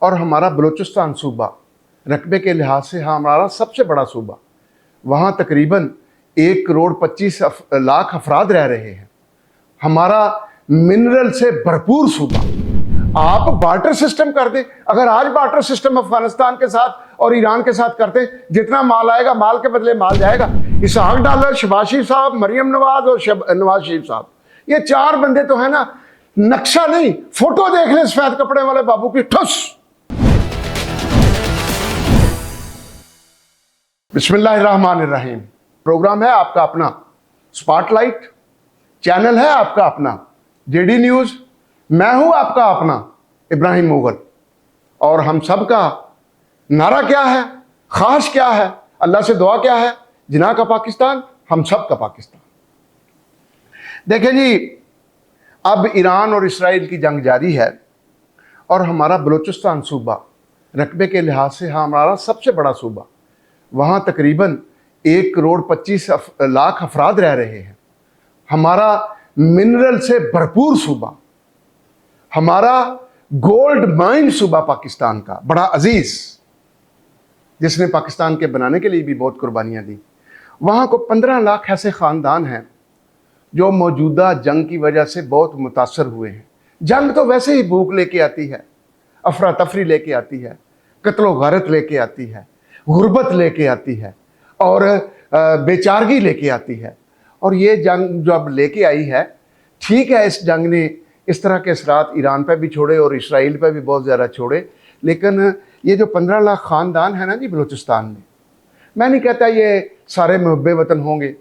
और हमारा बलूचिस्तान सूबा रकबे के लिहाज से हमारा सबसे बड़ा सूबा, वहाँ तकरीबन 1,25,00,000 अफराद रह रहे हैं। हमारा मिनरल से भरपूर सूबा। आप बार्टर सिस्टम कर दें। अगर आज बार्टर सिस्टम अफगानिस्तान के साथ और ईरान के साथ करते, जितना माल आएगा माल के बदले माल जाएगा। इसहाक डालर, शहबाज शरीफ साहब, मरियम नवाज और नवाज शरीफ साहब, ये 4 बंदे तो है ना, नक्शा नहीं, फोटो देख लें सफेद कपड़े वाले बाबू की, ठुस। बिस्मिल्लाहिर्रहमानिर्रहीम। प्रोग्राम है आपका अपना स्पॉटलाइट, चैनल है आपका अपना जेडी न्यूज। मैं हूं आपका अपना इब्राहिम मुगल, और हम सब का नारा क्या है, खास क्या है, अल्लाह से दुआ क्या है, जिना का पाकिस्तान, हम सब का पाकिस्तान। देखें जी, अब ईरान और इसराइल की जंग जारी है और हमारा बलूचिस्तान सूबा रकबे के लिहाज से हमारा सबसे बड़ा सूबा, वहाँ तकरीबन 1,25,00,000 अफराद रह रहे हैं। हमारा मिनरल से भरपूर सूबा, हमारा गोल्ड माइन सूबा पाकिस्तान का, बड़ा अजीज, जिसने पाकिस्तान के बनाने के लिए भी बहुत कुर्बानियाँ दी। वहाँ को 15 लाख ऐसे ख़ानदान हैं जो मौजूदा जंग की वजह से बहुत मुतासर हुए हैं। जंग तो वैसे ही भूख लेके आती है, अफरा तफरी लेके आती है, कत्लो गारत लेके आती है, गुर्बत लेके आती है और बेचारगी लेके आती है। और ये जंग जो अब लेके आई है, ठीक है, इस जंग ने इस तरह के असरात ईरान पर भी छोड़े और इसराइल पर भी बहुत ज़्यादा छोड़े, लेकिन ये जो 15 लाख ख़ानदान है ना जी बलूचिस्तान में, मैं नहीं कहता ये सारे मुहब्बे वतन होंगे,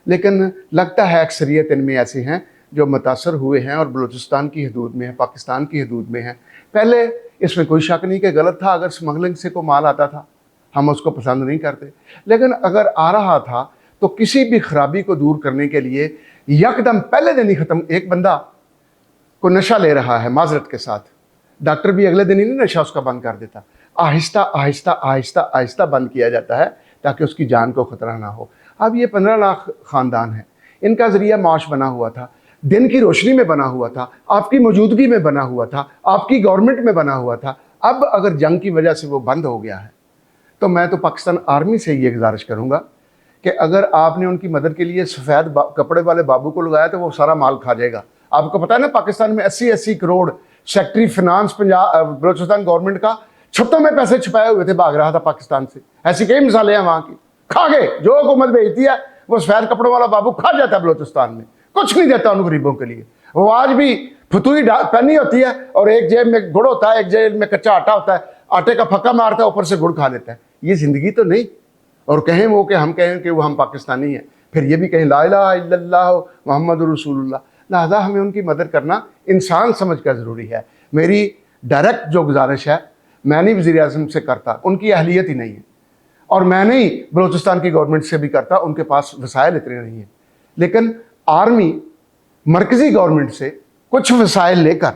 लेकिन लगता है अक्सरियत इनमें ऐसे हैं जो मुतासर हुए हैं और बलूचिस्तान की हदूद में हैं, पाकिस्तान की हदूद में हैं। पहले इसमें कोई शक नहीं कि गलत था, अगर स्मगलिंग से को माल आता था हम उसको पसंद नहीं करते, लेकिन अगर आ रहा था तो किसी भी खराबी को दूर करने के लिए यकदम पहले दिन ही ख़त्म। एक बंदा को नशा ले रहा है माजरत के साथ, डॉक्टर भी अगले दिन ही नहीं नशा उसका बंद कर देता, आहिस्ता आहिस्ता आहिस्ता आहिस्ता बंद किया जाता है ताकि उसकी जान को ख़तरा ना हो। अब ये 15 लाख ख़ानदान है, इनका ज़रिया माश बना हुआ था, दिन की रोशनी में बना हुआ था, आपकी मौजूदगी में बना हुआ था, आपकी गवर्नमेंट में बना हुआ था। अब अगर जंग की वजह से वो बंद हो गया है तो मैं तो पाकिस्तान आर्मी से ये गुजारिश करूँगा कि अगर आपने उनकी मदद के लिए सफ़ेद कपड़े वाले बाबू को लगाया तो वो सारा माल खा जाएगा। आपको पता है ना, पाकिस्तान में 80 crore secretary finance Punjab Balochistan government का छुट्टों में पैसे छुपाए हुए थे, भाग रहा था पाकिस्तान से। ऐसी कई मिसालें हैं वहाँ की, खा गए। जो हुकूमत भेजती है वो सफ़ेद कपड़ों वाला बाबू खा जाता है बलूचिस्तान में, कुछ नहीं देता उन गरीबों के लिए। वो आज भी फतूई पहनी होती है और एक जेब में गुड़ होता है, एक जेब में कच्चा आटा होता है, आटे का फक्का मारता है, ऊपर से गुड़ खा लेता है। ये ज़िंदगी तो नहीं। और कहें वो कि हम कहें कि वो हम पाकिस्तानी हैं, फिर ये भी कहें ला इलाहा इल्लल्लाह मुहम्मदुर रसूलुल्लाह। लिहाजा हमें उनकी मदद करना इंसान समझ कर ज़रूरी है। मेरी डायरेक्ट जो गुजारिश है, मैं नहीं वज़ीर आज़म से करता, उनकी अहलियत ही नहीं है, और मैं नहीं बलूचिस्तान की गवर्नमेंट से भी करता, उनके पास वसाइल इतने नहीं हैं। लेकिन आर्मी मरकज़ी गवर्नमेंट से कुछ वसाइल लेकर,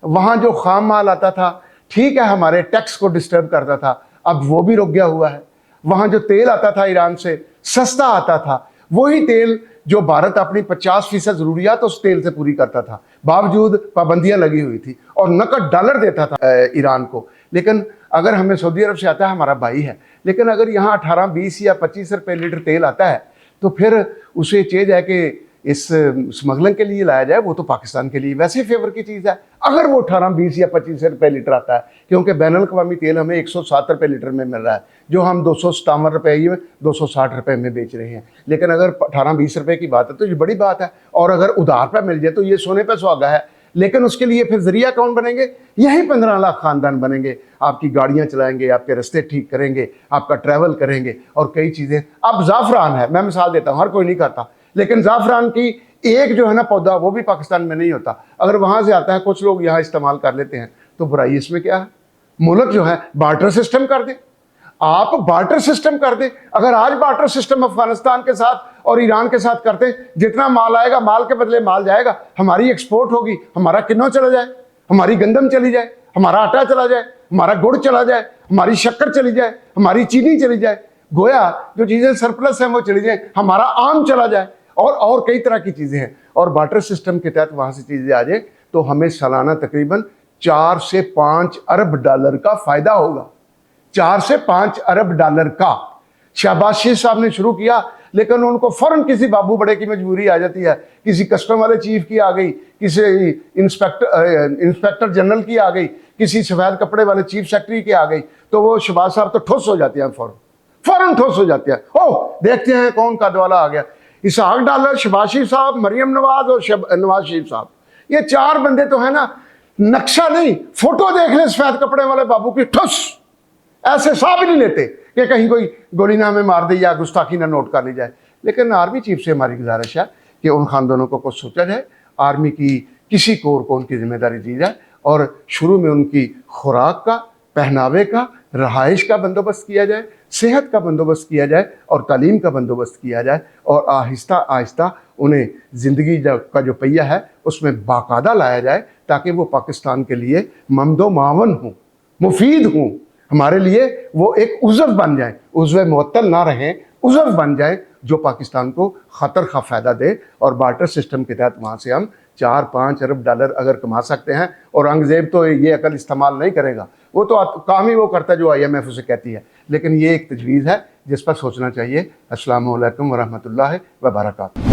वहाँ जो खाम माल आता था, ठीक है, हमारे टैक्स को डिस्टर्ब करता था, अब वो भी रुक गया हुआ है। वहाँ जो तेल आता था ईरान से, सस्ता आता था, वही तेल जो भारत अपनी 50% ज़रूरियात उस तेल से पूरी करता था, बावजूद पाबंदियाँ लगी हुई थी, और नकद डॉलर देता था ईरान को। लेकिन अगर हमें सऊदी अरब से आता है, हमारा भाई है, लेकिन अगर यहाँ 18, 20 या 25 रुपये लीटर तेल आता है तो फिर उसे चीज़ है कि इस स्मगलिंग के लिए लाया जाए, वो तो पाकिस्तान के लिए वैसे फेवर की चीज़ है। अगर वो 18, 20 या 25 रुपये लीटर आता है, क्योंकि बैनुल-अक़वामी तेल हमें 107 रुपये लीटर में मिल रहा है, जो हम 257 रुपये में 260 रुपये में बेच रहे हैं। लेकिन अगर 18-20 रुपये की बात है तो ये बड़ी बात है, और अगर उधार पर मिल जाए तो ये सोने पर सुहागा है। लेकिन उसके लिए फिर ज़रिया कौन बनेंगे? यही 15 लाख ख़ानदान बनेंगे। आपकी गाड़ियाँ चलाएंगे, आपके रास्ते ठीक करेंगे, आपका ट्रैवल करेंगे और कई चीज़ें। अब ज़ाफ़रान है, मैं मिसाल देता हूँ, हर कोई नहीं करता, लेकिन ज़ाफ़रान की एक जो है ना पौधा, वो भी पाकिस्तान में नहीं होता। अगर वहाँ से आता है, कुछ लोग यहाँ इस्तेमाल कर लेते हैं, तो बुराई इसमें क्या है? मुल्क जो है बार्टर सिस्टम कर दे, आप बार्टर सिस्टम कर दे। अगर आज बार्टर सिस्टम अफगानिस्तान के साथ और ईरान के साथ करते, जितना माल आएगा माल के बदले माल जाएगा, हमारी एक्सपोर्ट होगी, हमारा किन्नो चला जाए, हमारी गंदम चली जाए, हमारा आटा चला जाए, हमारा गुड़ चला जाए, हमारी शक्कर चली जाए, हमारी चीनी चली जाए, गोया जो चीज़ें सरप्लस हैं वो चली जाए, हमारा आम चला जाए, और कई तरह की चीज़ें हैं। और बार्टर सिस्टम के तहत वहाँ से चीज़ें आ जाए तो हमें सालाना तकरीबन 4 से 5 अरब डॉलर का फायदा होगा। 4 से 5 अरब डॉलर का। शहबाज शरीफ साहब ने शुरू किया, लेकिन उनको फौरन किसी बाबू बड़े की मजबूरी आ जाती है, किसी कस्टम वाले चीफ की आ गई, किसी इंस्पेक्टर जनरल की आ गई, किसी सफेद कपड़े वाले चीफ सेक्रेटरी की आ गई, तो वो शहबाज साहब तो ठोस हो जाते हैं, फौरन ठोस हो जाते हैं। ओह, देखते हैं कौन का वाला आ गया। इसहाक डालर, शहबाज शरीफ साहब, मरियम नवाज और नवाज शरीफ साहब, ये 4 बंदे तो है ना, नक्शा नहीं, फोटो देख ले सफेद कपड़े वाले बाबू की, ठुस, ऐसे साहब ही नहीं लेते कि कहीं कोई गोली ना हमें मार दे या गुस्ताखी ना नोट कर ली जाए। लेकिन आर्मी चीफ से हमारी गुजारिश है कि उन खानदानों को कुछ सोचा जाए, आर्मी की किसी कोर को उनकी जिम्मेदारी दी जाए और शुरू में उनकी खुराक का, पहनावे का, रहाइश का बंदोबस्त किया जाए, सेहत का बंदोबस्त किया जाए और तालीम का बंदोबस्त किया जाए, और आहिस्ता आहिस्ता उन्हें ज़िंदगी का जो पहिया है उसमें बाकायदा लाया जाए, ताकि वो पाकिस्तान के लिए ममदो मावन हों, मुफीद हों, हमारे लिए वो एक उज़व बन जाए, उज़व मुअत्तल ना रहें, उज़व बन जाए जो पाकिस्तान को ख़तर का फ़ायदा दे। और बार्टर सिस्टम के तहत वहाँ से हम 4-5 अरब डॉलर अगर कमा सकते हैं, और औरंगज़ेब तो ये अकल इस्तेमाल नहीं करेगा, वो तो काम ही वो करता है जो IMF उसे कहती है, लेकिन ये एक तजवीज़ है जिस पर सोचना चाहिए। अस्सलामु अलैकुम व रहमतुल्लाहि व बरकातहू।